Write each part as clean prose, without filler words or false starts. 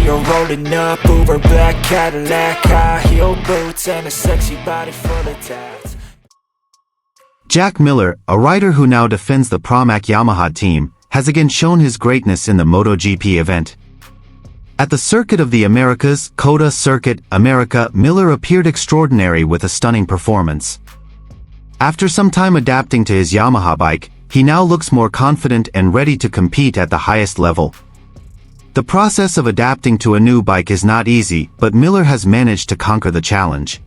You're rolling up, Uber black Cadillac, high heel boots, and a sexy body full of tats. Jack Miller, a rider who now defends the Pramac Yamaha team, has again shown his greatness in the MotoGP event. At the Circuit of the Americas, Cota Circuit, America, Miller appeared extraordinary with a stunning performance. After some time adapting to his Yamaha bike, he now looks more confident and ready to compete at the highest level. The process of adapting to a new bike is not easy, but Miller has managed to conquer the challenge.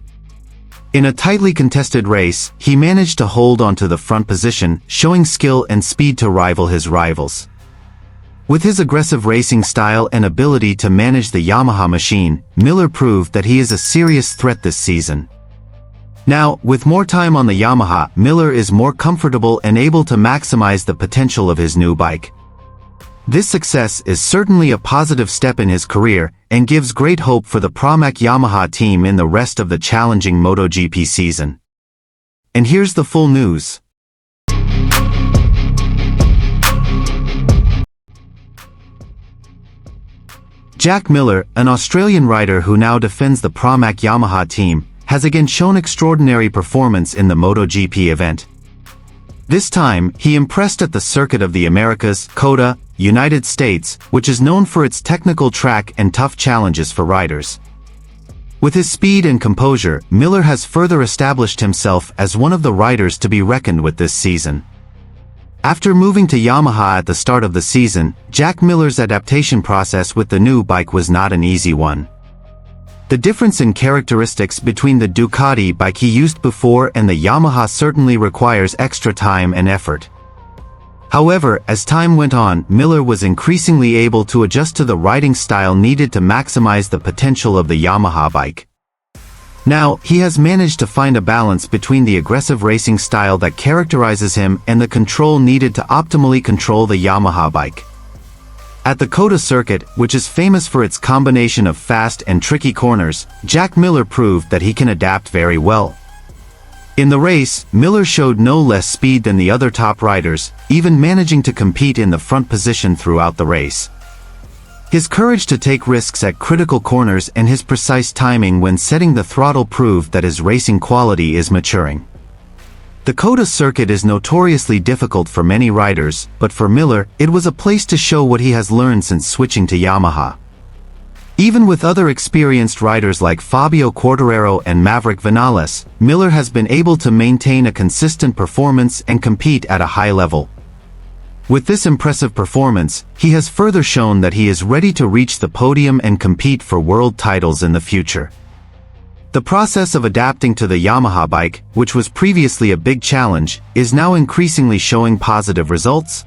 In a tightly contested race, he managed to hold onto the front position, showing skill and speed to rival his rivals. With his aggressive racing style and ability to manage the Yamaha machine, Miller proved that he is a serious threat this season. Now, with more time on the Yamaha, Miller is more comfortable and able to maximize the potential of his new bike. This success is certainly a positive step in his career and gives great hope for the Pramac Yamaha team in the rest of the challenging MotoGP season. And here's the full news. Jack Miller, an Australian rider who now defends the Pramac Yamaha team, has again shown extraordinary performance in the MotoGP event. This time, he impressed at the Circuit of the Americas, Cota, United States, which is known for its technical track and tough challenges for riders. With his speed and composure, Miller has further established himself as one of the riders to be reckoned with this season. After moving to Yamaha at the start of the season, Jack Miller's adaptation process with the new bike was not an easy one. The difference in characteristics between the Ducati bike he used before and the Yamaha certainly requires extra time and effort. However, as time went on, Miller was increasingly able to adjust to the riding style needed to maximize the potential of the Yamaha bike. Now, he has managed to find a balance between the aggressive racing style that characterizes him and the control needed to optimally control the Yamaha bike. At the Cota circuit, which is famous for its combination of fast and tricky corners, Jack Miller proved that he can adapt very well. In the race, Miller showed no less speed than the other top riders, even managing to compete in the front position throughout the race. His courage to take risks at critical corners and his precise timing when setting the throttle proved that his racing quality is maturing. The Cota circuit is notoriously difficult for many riders, but for Miller, it was a place to show what he has learned since switching to Yamaha. Even with other experienced riders like Fabio Quartararo and Maverick Vinales, Miller has been able to maintain a consistent performance and compete at a high level. With this impressive performance, he has further shown that he is ready to reach the podium and compete for world titles in the future. The process of adapting to the Yamaha bike, which was previously a big challenge, is now increasingly showing positive results.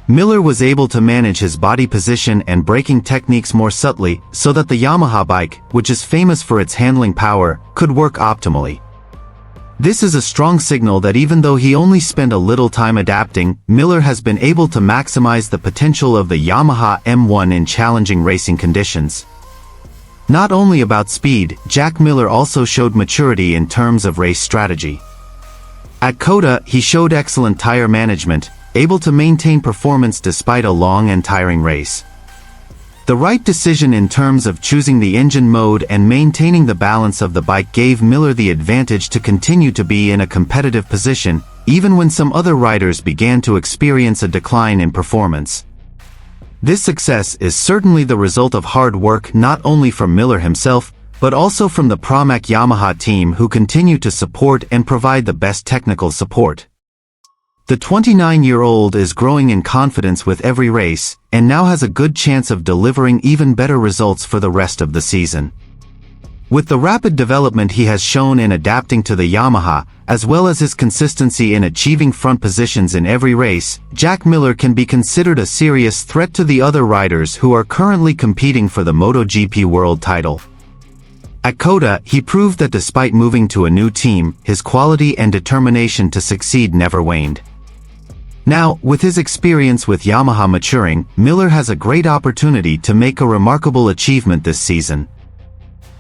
Miller was able to manage his body position and braking techniques more subtly, so that the Yamaha bike, which is famous for its handling power, could work optimally. This is a strong signal that even though he only spent a little time adapting, Miller has been able to maximize the potential of the Yamaha M1 in challenging racing conditions. Not only about speed, Jack Miller also showed maturity in terms of race strategy. At Cota, he showed excellent tire management, able to maintain performance despite a long and tiring race. The right decision in terms of choosing the engine mode and maintaining the balance of the bike gave Miller the advantage to continue to be in a competitive position, even when some other riders began to experience a decline in performance. This success is certainly the result of hard work not only from Miller himself, but also from the Pramac Yamaha team who continue to support and provide the best technical support. The 29-year-old is growing in confidence with every race, and now has a good chance of delivering even better results for the rest of the season. With the rapid development he has shown in adapting to the Yamaha, as well as his consistency in achieving front positions in every race, Jack Miller can be considered a serious threat to the other riders who are currently competing for the MotoGP world title. At Cota, he proved that despite moving to a new team, his quality and determination to succeed never waned. Now, with his experience with Yamaha maturing, Miller has a great opportunity to make a remarkable achievement this season.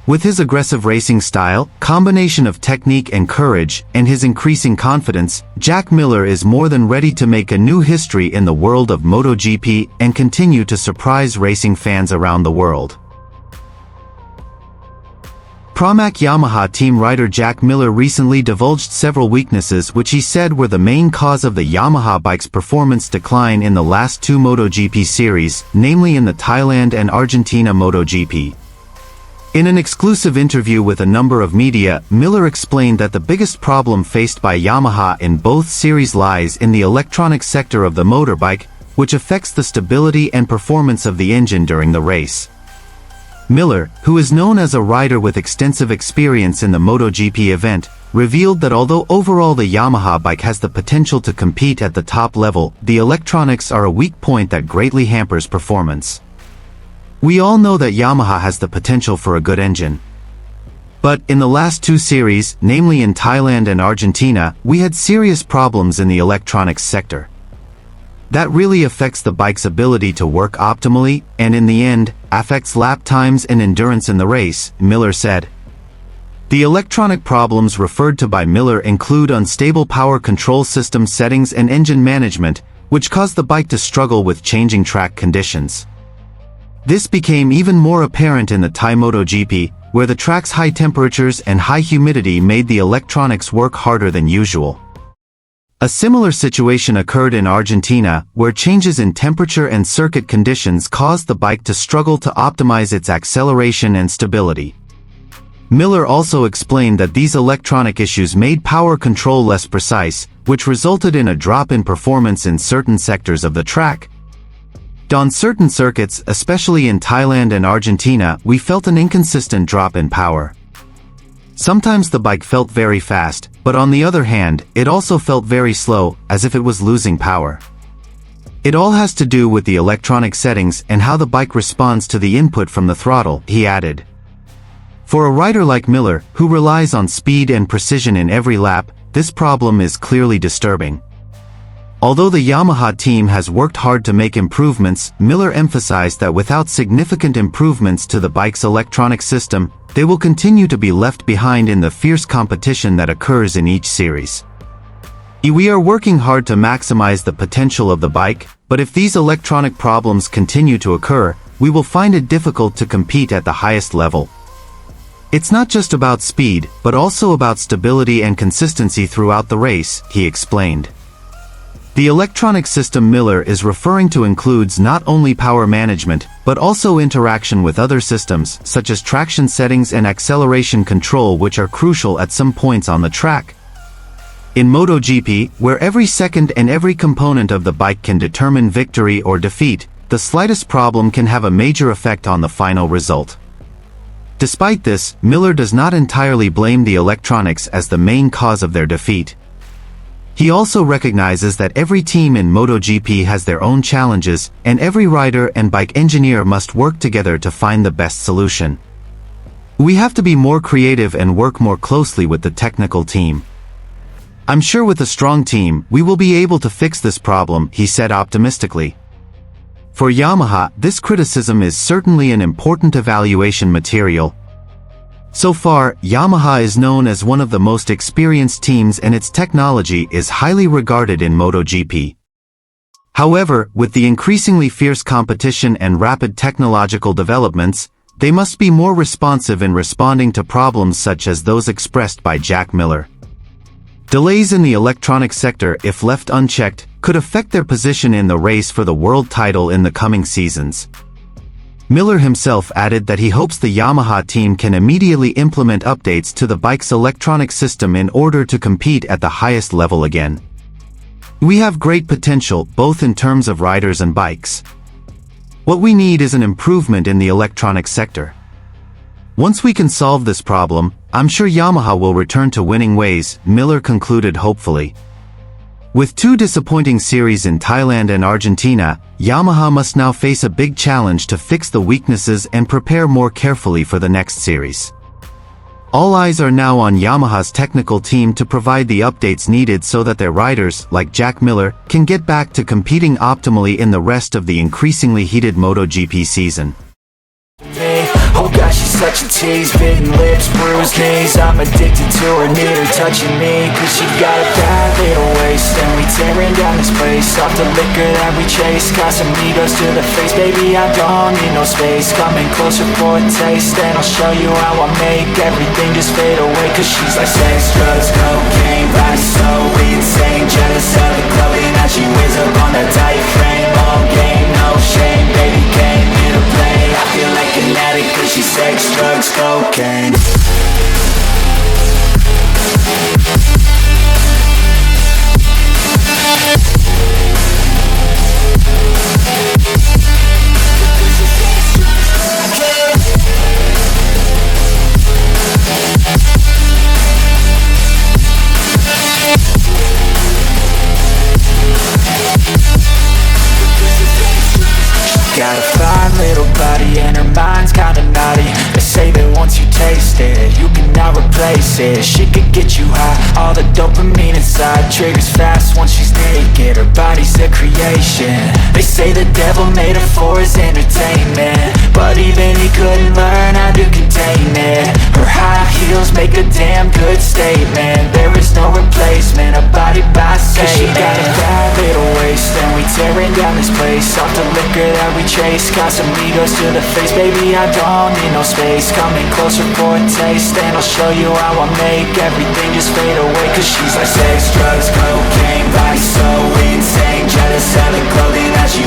With his aggressive racing style, combination of technique and courage, and his increasing confidence, Jack Miller is more than ready to make a new history in the world of MotoGP and continue to surprise racing fans around the world. Pramac Yamaha team rider Jack Miller recently divulged several weaknesses which he said were the main cause of the Yamaha bike's performance decline in the last two MotoGP series, namely in the Thailand and Argentina MotoGP. In an exclusive interview with a number of media, Miller explained that the biggest problem faced by Yamaha in both series lies in the electronic sector of the motorbike, which affects the stability and performance of the engine during the race. Miller, who is known as a rider with extensive experience in the MotoGP event, revealed that although overall the Yamaha bike has the potential to compete at the top level, the electronics are a weak point that greatly hampers performance. We all know that Yamaha has the potential for a good engine. But in the last two series, namely in Thailand and Argentina, we had serious problems in the electronics sector. That really affects the bike's ability to work optimally, and in the end, affects lap times and endurance in the race, Miller said. The electronic problems referred to by Miller include unstable power control system settings and engine management, which caused the bike to struggle with changing track conditions. This became even more apparent in the Thai MotoGP, where the track's high temperatures and high humidity made the electronics work harder than usual. A similar situation occurred in Argentina, where changes in temperature and circuit conditions caused the bike to struggle to optimize its acceleration and stability. Miller also explained that these electronic issues made power control less precise, which resulted in a drop in performance in certain sectors of the track. On certain circuits, especially in Thailand and Argentina, we felt an inconsistent drop in power. Sometimes the bike felt very fast, but on the other hand, it also felt very slow, as if it was losing power. It all has to do with the electronic settings and how the bike responds to the input from the throttle, he added. For a rider like Miller, who relies on speed and precision in every lap, this problem is clearly disturbing. Although the Yamaha team has worked hard to make improvements, Miller emphasized that without significant improvements to the bike's electronic system, they will continue to be left behind in the fierce competition that occurs in each series. We are working hard to maximize the potential of the bike, but if these electronic problems continue to occur, we will find it difficult to compete at the highest level. It's not just about speed, but also about stability and consistency throughout the race, he explained. The electronic system Miller is referring to includes not only power management, but also interaction with other systems, such as traction settings and acceleration control, which are crucial at some points on the track. In MotoGP, where every second and every component of the bike can determine victory or defeat, the slightest problem can have a major effect on the final result. Despite this, Miller does not entirely blame the electronics as the main cause of their defeat. He also recognizes that every team in MotoGP has their own challenges, and every rider and bike engineer must work together to find the best solution. We have to be more creative and work more closely with the technical team. I'm sure with a strong team, we will be able to fix this problem, he said optimistically. For Yamaha, this criticism is certainly an important evaluation material. So far, Yamaha is known as one of the most experienced teams and its technology is highly regarded in MotoGP. However, with the increasingly fierce competition and rapid technological developments, they must be more responsive in responding to problems such as those expressed by Jack Miller. Delays in the electronic sector, if left unchecked, could affect their position in the race for the world title in the coming seasons. Miller himself added that he hopes the Yamaha team can immediately implement updates to the bike's electronic system in order to compete at the highest level again. We have great potential, both in terms of riders and bikes. What we need is an improvement in the electronic sector. Once we can solve this problem, I'm sure Yamaha will return to winning ways, Miller concluded hopefully. With two disappointing series in Thailand and Argentina, Yamaha must now face a big challenge to fix the weaknesses and prepare more carefully for the next series. All eyes are now on Yamaha's technical team to provide the updates needed so that their riders, like Jack Miller, can get back to competing optimally in the rest of the increasingly heated MotoGP season. Oh, Oh God, she's such a tease, bitten lips, bruised knees. I'm addicted to her, need her touching me, cause she got a bad little waist. And we tearing down this place off the liquor that we chase. Casamigos to the face, baby, I don't need no space. Coming closer for a taste, and I'll show you how I make everything just fade away. Cause she's like sex, drugs, cocaine, body so insane. Jealous of the clothing that she wears up on that tight frame. All game, no shame, baby came here to play. I feel like an addict cause she's sex, drugs, cocaine. Got a fine little body and her mind's kinda naughty. They say that once you taste it, you cannot replace it. She could get you high, all the dopamine inside triggers fast once she's naked. Her body's a creation. They say the devil made her for his entertainment, but even he couldn't learn how to contain it. Her high heels make a damn good statement. There is no replacement, a body by Satan. Cause she got a bad little waist, and we tearing down this place off the liquor that we chase. Casamigos to the face, baby, I don't need no space. Coming closer for a taste, and I'll show you how I make everything just fade away. Cause she's like sex, drugs, cocaine, body so insane. Jealous of the clothing that she